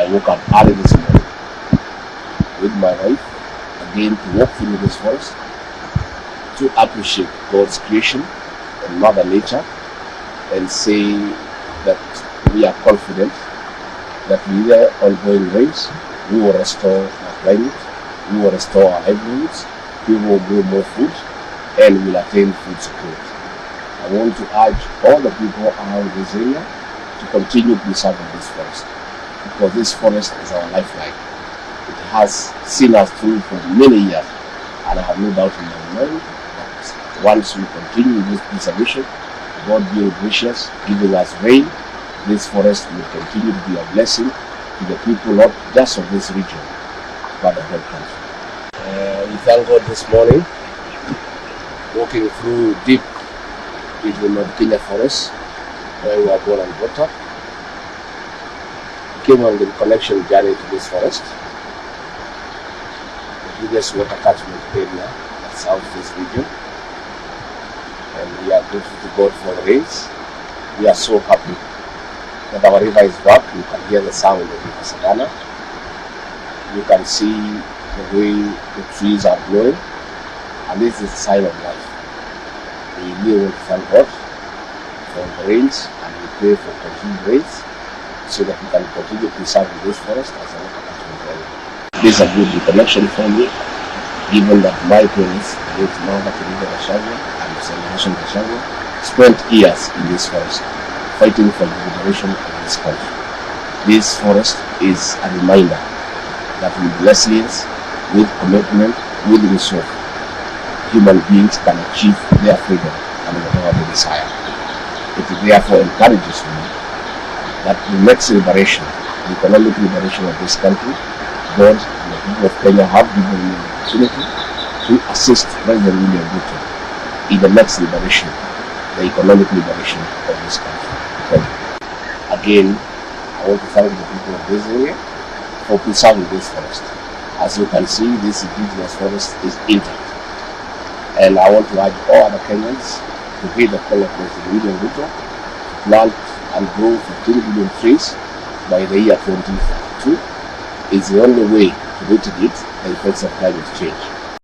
I woke up early this morning with my wife, again to walk through this forest, to appreciate God's creation and Mother Nature, and say that we are confident that with the ongoing rains, we will restore our climate, we will restore our livelihoods, people will grow more food, and will attain food security. I want to urge all the people around this area to continue preserving this forest, because this forest is our lifeline. It has seen us through for many years, and I have no doubt in my mind that once we continue this preservation, God being gracious, giving us rain, this forest will continue to be a blessing to the people not just of this region, but the whole country. We thank God this morning, walking through deep into the North Kenya forest, where we were born and brought up. Came on the connection journey to this forest, the biggest water catchment area that serves this region. And we are grateful to God for the rains. We are so happy that our river is back. You can hear the sound of the savannah. You can see the way the trees are growing, and this is a sign of life. We really want to thank God for the rains, and we pray for continued rains so that we can continue preserving this forest as a water catchment area. This is a good reconnection for me, given that my parents, late mother Gachagua and Gachagua, spent years in this forest, fighting for the liberation of this country. This forest is a reminder that with resilience, with commitment, with resolve, human beings can achieve their freedom and whatever they desire. It therefore encourages me that the next liberation, the economic liberation of this country, God and the people of Kenya have given me the opportunity to assist President William Ruto in the next liberation, the economic liberation of this country. Thank you. Again, I want to thank the people of this area for preserving this forest. As you can see, this indigenous forest is intact. And I want to urge all other Kenyans to heed the call of President William Ruto to plant and grow 15 billion trees by the year 2032. It's the only way to mitigate the effects of climate change.